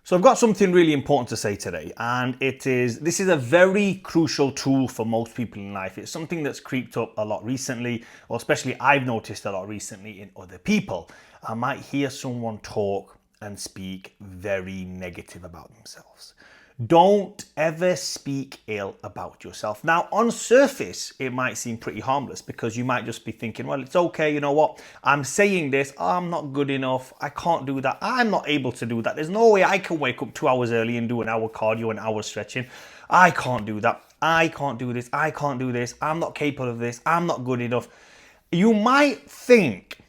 So I've got something really important to say today, and this is a very crucial tool for most people in life. It's something that's creeped up a lot recently, or especially I've noticed a lot recently in other people. I might hear someone talk and speak very negative about themselves. Don't ever speak ill about yourself. Now, on surface, it might seem pretty harmless because you might just be thinking, well, it's okay, you know what? I'm saying this, I'm not good enough, I can't do that, I'm not able to do that. There's no way I can wake up 2 hours early and do an hour cardio, an hour stretching. I can't do that. I can't do this. I can't do this. I'm not capable of this. I'm not good enough. You might think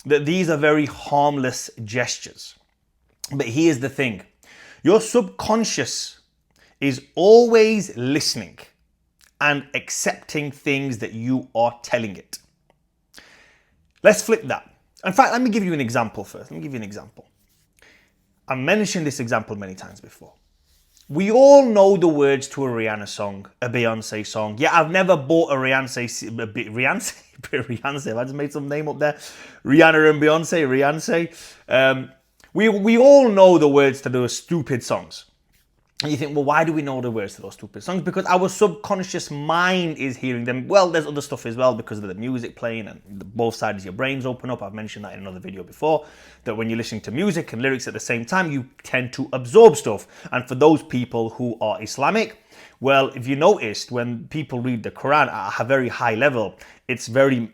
that these are very harmless gestures. But here's the thing. Your subconscious is always listening and accepting things that you are telling it. Let's flip that. In fact, let me give you an example first. Let me give you an example. I mentioned this example many times before. We all know the words to a Rihanna song, a Beyonce song. Yeah, I've never bought a Beyonce, I just made some name up there. Rihanna and Beyonce. We all know the words to those stupid songs. And you think, well, why do we know the words to those stupid songs? Because our subconscious mind is hearing them. Well, there's other stuff as well because of the music playing and both sides of your brains open up. I've mentioned that in another video before, that when you're listening to music and lyrics at the same time, you tend to absorb stuff. And for those people who are Islamic, well, if you noticed, when people read the Quran at a very high level, it's very,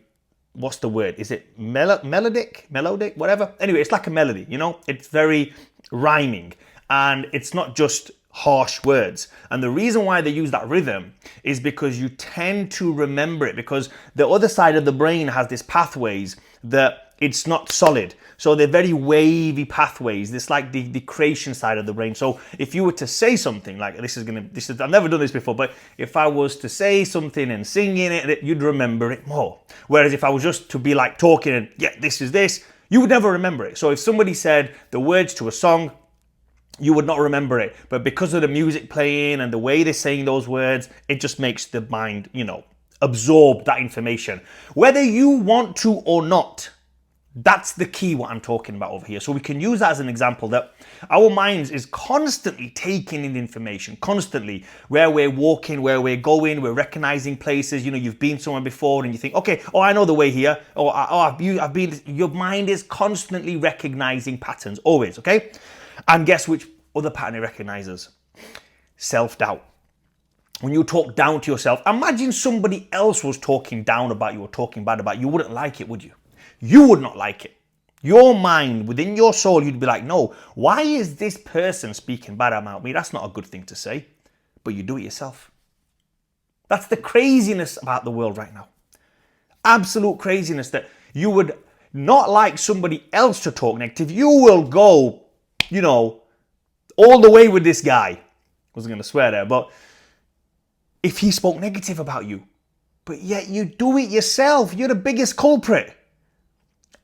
what's the word? Is it melodic, whatever? Anyway, it's like a melody, you know? It's very rhyming. And it's not just harsh words. And the reason why they use that rhythm is because you tend to remember it, because the other side of the brain has this pathways that it's not solid. So they're very wavy pathways. It's like the creation side of the brain. So if you were to say something like I've never done this before, but if I was to say something and sing in it, you'd remember it more. Whereas if I was just to be like talking and yeah, this is this, you would never remember it. So if somebody said the words to a song, you would not remember it. But because of the music playing and the way they're saying those words, it just makes the mind, absorb that information. Whether you want to or not, that's the key what I'm talking about over here. So we can use that as an example that our minds is constantly taking in information, constantly. Where we're walking, where we're going, we're recognizing places. You've been somewhere before and you think, okay, I know the way here. I've been, your mind is constantly recognizing patterns, always, okay? And guess which other pattern it recognizes? Self-doubt. When you talk down to yourself, imagine somebody else was talking down about you or talking bad about you. You wouldn't like it, would you? You would not like it. Your mind, within your soul, you'd be like, no, why is this person speaking bad about me? That's not a good thing to say. But you do it yourself. That's the craziness about the world right now. Absolute craziness that you would not like somebody else to talk negative. You will go all the way with this guy. I wasn't going to swear there, but if he spoke negative about you, but yet you do it yourself, you're the biggest culprit.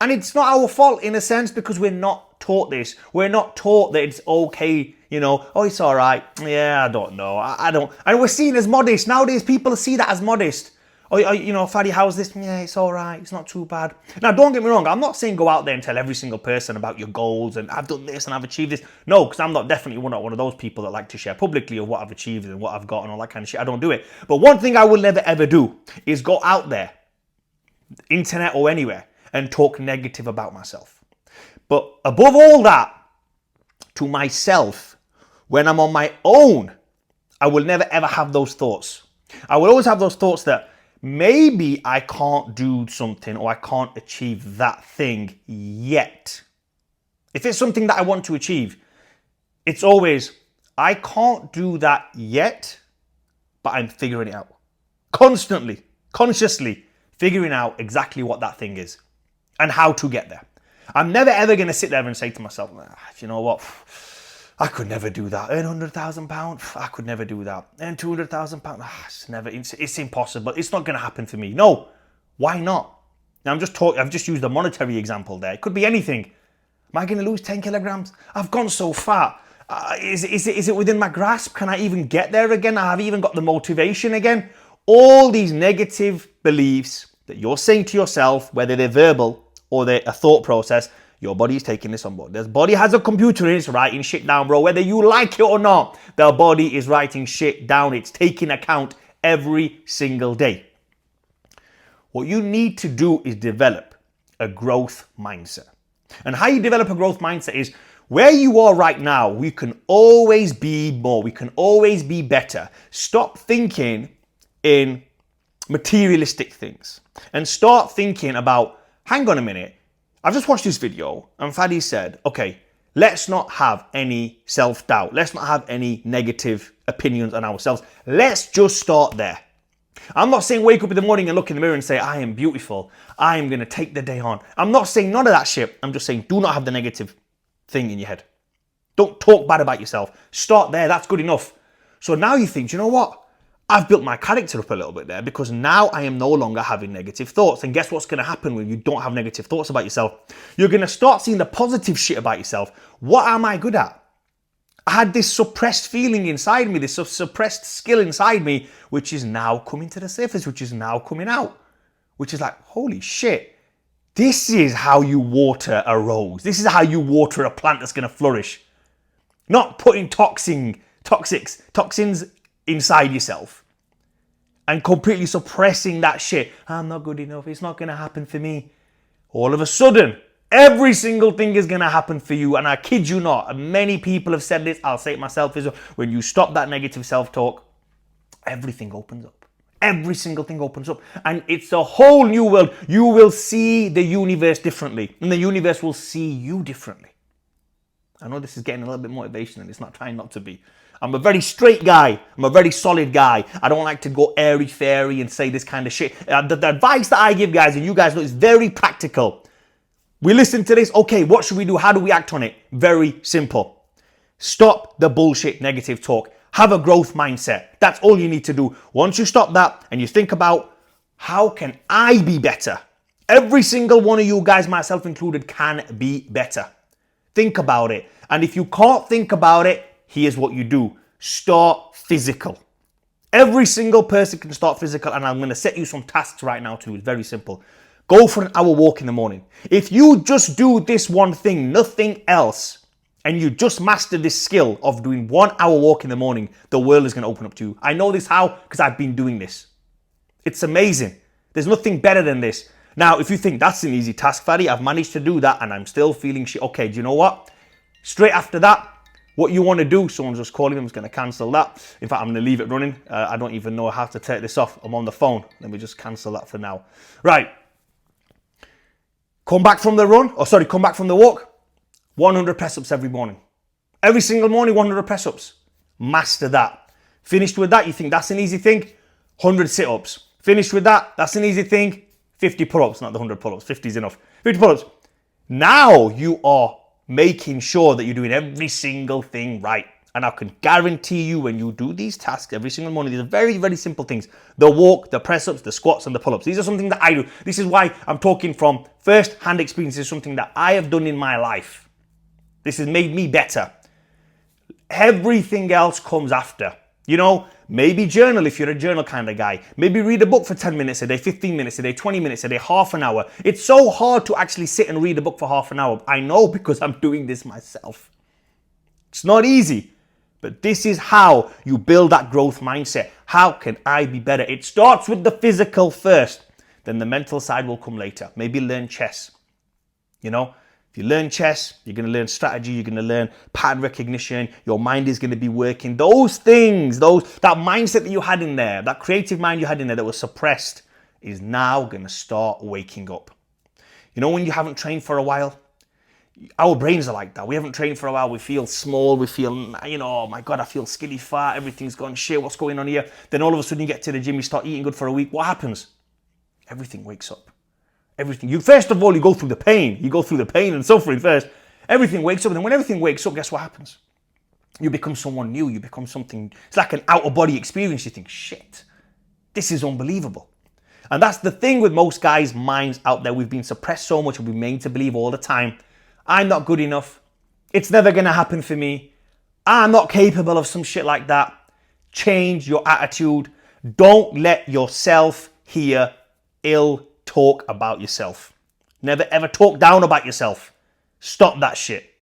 And it's not our fault in a sense because we're not taught this. We're not taught that it's okay, oh, it's all right. Yeah, I don't know. I don't. And we're seen as modest. Nowadays, people see that as modest. Oh, Fadi, how's this? Yeah, it's all right. It's not too bad. Now, don't get me wrong. I'm not saying go out there and tell every single person about your goals and I've done this and I've achieved this. No, because I'm definitely not one of those people that like to share publicly of what I've achieved and what I've got and all that kind of shit. I don't do it. But one thing I will never ever do is go out there, internet or anywhere, and talk negative about myself. But above all that, to myself, when I'm on my own, I will never ever have those thoughts. I will always have those thoughts that maybe I can't do something or I can't achieve that thing yet. If it's something that I want to achieve, it's always, I can't do that yet, but I'm figuring it out. Constantly, consciously figuring out exactly what that thing is and how to get there. I'm never ever going to sit there and say to myself, you know what? I could never do that. Earn £100,000. I could never do that. Earn £200,000. It's impossible. It's not going to happen for me. No. Why not? Now I've just used a monetary example there. It could be anything. Am I going to lose 10 kilograms? I've gone so fat. Is it within my grasp? Can I even get there again? I have even got the motivation again. All these negative beliefs that you're saying to yourself, whether they're verbal or they're a thought process, Your body is taking this on board. The body has a computer and it's writing shit down, bro. Whether you like it or not, the body is writing shit down. It's taking account every single day. What you need to do is develop a growth mindset. And how you develop a growth mindset is where you are right now, we can always be more. We can always be better. Stop thinking in materialistic things and start thinking about, hang on a minute, I've just watched this video and Fadi said, okay, let's not have any self-doubt. Let's not have any negative opinions on ourselves. Let's just start there. I'm not saying wake up in the morning and look in the mirror and say, I am beautiful. I am going to take the day on. I'm not saying none of that shit. I'm just saying do not have the negative thing in your head. Don't talk bad about yourself. Start there. That's good enough. So now you think, you know what? I've built my character up a little bit there because now I am no longer having negative thoughts. And guess what's going to happen when you don't have negative thoughts about yourself? You're going to start seeing the positive shit about yourself. What am I good at? I had this suppressed feeling inside me, this suppressed skill inside me, which is now coming to the surface, which is now coming out, which is like, holy shit. This is how you water a rose. This is how you water a plant that's going to flourish. Not putting toxins inside yourself and completely suppressing that shit. I'm not good enough. It's not going to happen for me. All of a sudden, every single thing is going to happen for you. And I kid you not, many people have said this. I'll say it myself as well. When you stop that negative self-talk, everything opens up. Every single thing opens up. And it's a whole new world. You will see the universe differently. And the universe will see you differently. I know this is getting a little bit motivational. It's not trying not to be. I'm a very straight guy. I'm a very solid guy. I don't like to go airy-fairy and say this kind of shit. The advice that I give guys, and you guys know, is very practical. We listen to this. Okay, what should we do? How do we act on it? Very simple. Stop the bullshit negative talk. Have a growth mindset. That's all you need to do. Once you stop that and you think about, how can I be better? Every single one of you guys, myself included, can be better. Think about it. And if you can't think about it, here's what you do. Start physical. Every single person can start physical, and I'm going to set you some tasks right now too. It's very simple. Go for an hour walk in the morning. If you just do this one thing, nothing else, and you just master this skill of doing 1 hour walk in the morning, the world is going to open up to you. I know this how, because I've been doing this. It's amazing. There's nothing better than this. Now, if you think that's an easy task, Fadi, I've managed to do that and I'm still feeling shit. Okay, do you know what? Straight after that, what you want to do, someone's just calling me, I'm just going to cancel that. In fact, I'm going to leave it running. I don't even know how to take this off. I'm on the phone. Let me just cancel that for now. Right. Come back from the walk. 100 press-ups every morning. Every single morning, 100 press-ups. Master that. Finished with that, you think that's an easy thing? 100 sit-ups. Finished with that, that's an easy thing? 50 pull-ups, not the 100 pull-ups. 50 is enough. 50 pull-ups. Now you are making sure that you're doing every single thing right. And I can guarantee you when you do these tasks every single morning, these are very, very simple things. The walk, the press-ups, the squats, and the pull-ups. These are something that I do. This is why I'm talking from first-hand experience. This is something that I have done in my life. This has made me better. Everything else comes after. You know, maybe journal if you're a journal kind of guy. Maybe read a book for 10 minutes a day, 15 minutes a day, 20 minutes a day, half an hour. It's so hard to actually sit and read a book for half an hour. I know because I'm doing this myself. It's not easy, but this is how you build that growth mindset. How can I be better? It starts with the physical first, then the mental side will come later. Maybe learn chess. You know, if you learn chess, you're going to learn strategy, you're going to learn pattern recognition, your mind is going to be working. Those things, that mindset that you had in there, that creative mind you had in there that was suppressed is now going to start waking up. You know, when you haven't trained for a while, our brains are like that. We haven't trained for a while. We feel small. We feel, you know, oh my God, I feel skinny fat. Everything's gone shit. What's going on here? Then all of a sudden you get to the gym, you start eating good for a week. What happens? Everything wakes up. Everything. First of all, you go through the pain. You go through the pain and suffering first. Everything wakes up. And then when everything wakes up, guess what happens? You become someone new. You become something. It's like an out-of-body experience. You think, shit, this is unbelievable. And that's the thing with most guys' minds out there. We've been suppressed so much and we've been made to believe all the time, I'm not good enough. It's never going to happen for me. I'm not capable of some shit like that. Change your attitude. Don't let yourself hear ill talk about yourself. Never ever talk down about yourself. Stop that shit.